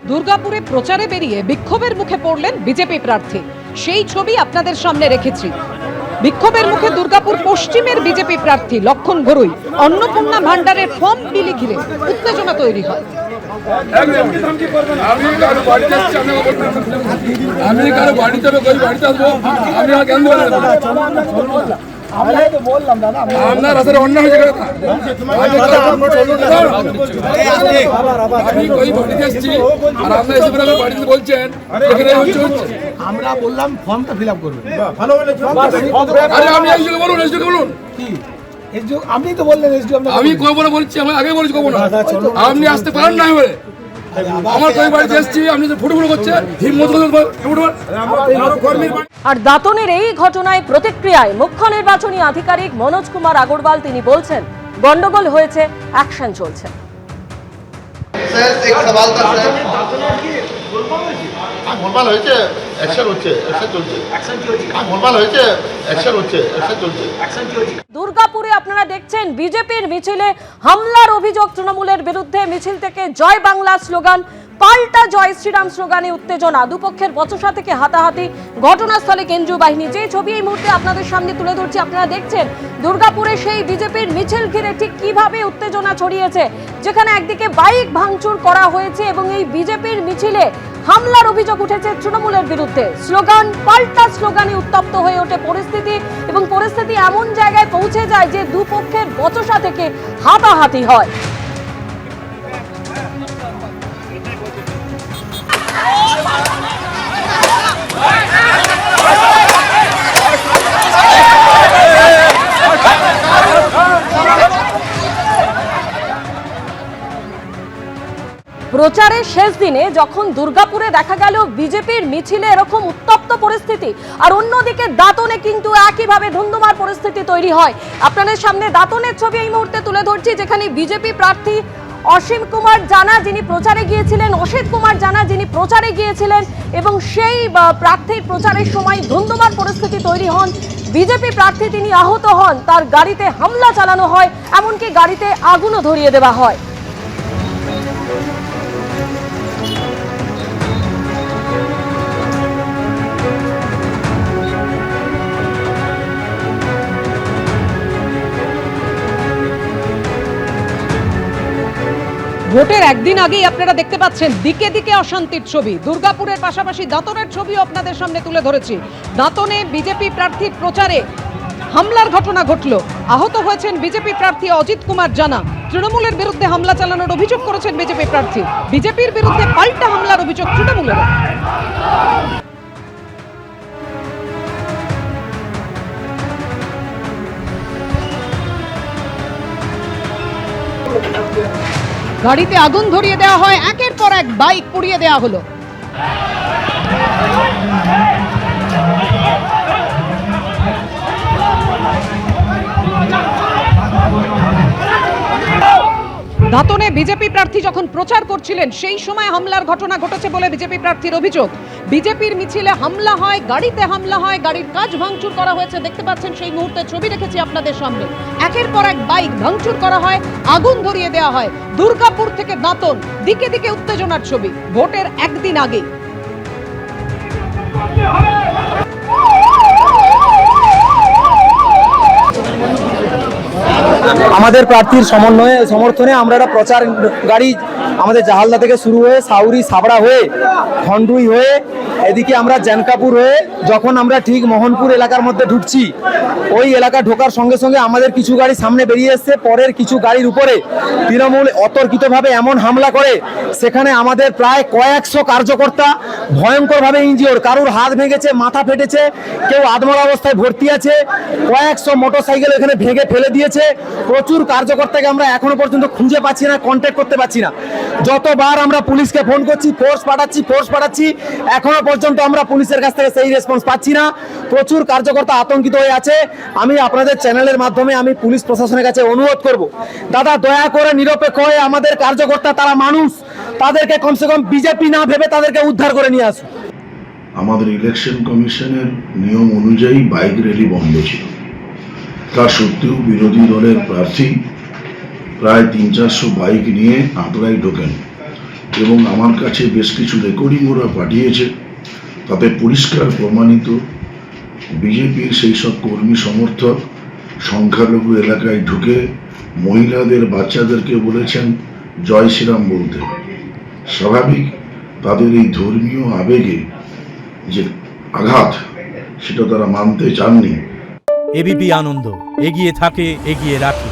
দুর্গাপুরে প্রচারে বেরিয়ে বিক্ষোভের মুখে পড়লেন বিজেপি প্রার্থী। সেই ছবি আপনাদের সামনে রেখেছি। বিক্ষোভের মুখে দুর্গাপুর পশ্চিমের বিজেপি প্রার্থী লক্ষণ ঘরুই। অন্নপূর্ণা ভান্ডারের ফর্ম বিলি ঘিরে উত্তেজনা তৈরি হয়। আমরা বললাম ফর্মটা ফিল আপ করবেন। আপনি তো বললেন আমি কবে বলছি, আমি আগে বলছি কব না, আপনি আসতে পারেন না। আমার কই বাড়িতে এসেছি, আপনি তো ফুটবল করছেন। আর দাতনের এই ঘটনায় প্রতিক্রিয়ায় মুখ্য নির্বাচনী আধিকারিক মনোজ কুমার আগরওয়াল তিনি বলছেন, গন্ডগোল হয়েছে, অ্যাকশন চলছে। দুর্গাপুরে আপনারা দেখছেন বিজেপির মিছিলে হামলার অভিযোগ তৃণমূলের বিরুদ্ধে। মিছিল থেকে জয় বাংলা স্লোগান, পাল্টা জয় শ্রীরাম স্লোগানে উত্তেজনা, দুপক্ষের বচসা থেকে হাতাহাতি, ঘটনাস্থলে কেন্দ্রীয় বাহিনী। যে ছবি এই মুহূর্তে আপনাদের সামনে তুলে ধরছি, আপনারা দেখছেন দুর্গাপুরে সেই বিজেপির মিছিল ঘিরে ঠিক কিভাবে উত্তেজনা ছড়িয়েছে, যেখানে একদিকে বাইক ভাঙচুর করা হয়েছে এবং এই বিজেপির মিছিলে হামলার অভিযোগ উঠেছে তৃণমূলের বিরুদ্ধে। স্লোগান, পাল্টা স্লোগানে উত্তপ্ত হয়ে ওঠে পরিস্থিতি এবং পরিস্থিতি এমন জায়গায় পৌঁছে যায় যে দুপক্ষের বচসা থেকে হাতাহাতি হয়। প্রচারের শেষ দিনে যখন দুর্গাপুরে দেখা গেল বিজেপির মিছিলে এরকম উত্তপ্ত পরিস্থিতি, আর অন্যদিকে দাতনে কিন্তু একইভাবে ধুন্ধুমার পরিস্থিতি তৈরি হয়। আপনাদের সামনে দাতনের ছবি এই মুহূর্তে তুলে ধরছি, যেখানে বিজেপি প্রার্থী অসীম কুমার জানা যিনি প্রচারে গিয়েছিলেন, অসিত কুমার জানা যিনি প্রচারে গিয়েছিলেন, এবং সেই প্রার্থীর প্রচারের সময় ধুন্ধুমার পরিস্থিতি তৈরি হন। বিজেপি প্রার্থী তিনি আহত হন, তার গাড়িতে হামলা চালানো হয়, এমনকি গাড়িতে আগুনও ধরিয়ে দেওয়া হয়। ভোটের একদিন আগেই আপনারা দেখতে পাচ্ছেন দিকে দিকে অশান্তির ছবি। দুর্গাপুরের পাশাপাশি দাঁতনের ছবিও আপনাদের সামনে তুলে ধরেছি। দাঁতনে বিজেপি প্রার্থীর প্রচারে হামলার ঘটনা ঘটল। আহত হয়েছেন বিজেপি প্রার্থী অজিত কুমার জানা। তৃণমূলের বিরুদ্ধে হামলা চালানোর অভিযোগ করেছেন বিজেপি প্রার্থী। বিজেপির বিরুদ্ধে পাল্টা হামলার অভিযোগ তৃণমূলের। গাড়িতে আগুন ধরিয়ে দেওয়া হয়, একের পর এক বাইক পুড়িয়ে দেওয়া হলো। দাঁতনে বিজেপি প্রার্থী যখন প্রচার করছিলেন সেই সময় হামলার ঘটনা ঘটেছে বলে বিজেপি প্রার্থীর অভিযোগ। বিজেপির মিছিলে হামলা হয়, গাড়িতে হামলা হয়, গাড়ির কাচ ভাঙচুর করা হয়েছে। দেখতে পাচ্ছেন সেই মুহূর্তে ছবি রেখেছি আপনাদের সামনে। একের পর এক বাইক ভাঙচুর করা হয়, আগুন ধরিয়ে দেওয়া হয়। দুর্গাপুর থেকে দাঁতন, দিকে দিকে উত্তেজনার ছবি ভোটের একদিন আগে। আমাদের প্রার্থীর সমর্থনে আমরা একটা প্রচার গাড়ি আমাদের জাহালদা থেকে শুরু হয়ে সাউরি সাবড়া হয়ে খন্ডুই হয়ে এদিকে আমরা জ্যানকাপুর হয়ে যখন আমরা ঠিক মোহনপুর এলাকার মধ্যে ঢুকছি, ওই এলাকা ঢোকার সঙ্গে সঙ্গে আমাদের কিছু গাড়ি সামনে বেরিয়ে এসছে। পরের কিছু গাড়ির উপরে তৃণমূল অতর্কিতভাবে এমন হামলা করে, সেখানে আমাদের প্রায় কয়েকশো কার্যকর্তা ভয়ঙ্করভাবে ইনজিওর, কারুর হাত ভেঙেছে, মাথা ফেটেছে, কেউ আধমরা অবস্থায় ভর্তি আছে, কয়েকশো মোটরসাইকেল এখানে ভেঙে ফেলে দিয়েছে। প্রচুর কার্যকর্তাকে আমরা এখনো পর্যন্ত খুঁজে পাচ্ছি না, কন্ট্যাক্ট করতে পারছি না। যতবার আমরা পুলিশকে ফোন করছি, ফোর্স পাঠাচ্ছি, এখনো পর্যন্ত আমরা পুলিশের কাছ থেকে সেই রেসপন্স পাচ্ছি না। প্রচুর কার্যকর্তা আতঙ্কিত হয়ে আছে। আমি আপনাদের চ্যানেলের মাধ্যমে আমি পুলিশ প্রশাসনের কাছে অনুরোধ করব, দাদা দয়া করে নিরপেক্ষ হয়ে আমাদের কার্যকর্তা, তারা মানুষ, তাদেরকে কমসে কম বিজেপি না ভেবে তাদেরকে উদ্ধার করে নিয়ে আসুন। আমাদের ইলেকশন কমিশনের নিয়ম অনুযায়ী বাইক র্যালি বন্ধ ছিল। তা সত্ত্বেও বিরোধী দলের প্রার্থী প্রায় 300-400 বাইক নিয়ে আটরাই ঢোকেন। এবং আমার কাছে বেশ কিছু রেকর্ডিং ওরা পাঠিয়েছে, তাতে পরিষ্কার প্রমাণিত বিজেপির সেই সব কর্মী সমর্থক সংখ্যালঘু এলাকায় ঢুকে মহিলাদের বাচ্চাদেরকে বলেছেন জয় শ্রীরাম বলতে। স্বাভাবিক তাদের এই ধর্মীয় আবেগে যে আঘাত সেটা তারা মানতে চাননি। এবিপি আনন্দ, এগিয়ে থাকে, এগিয়ে রাখে।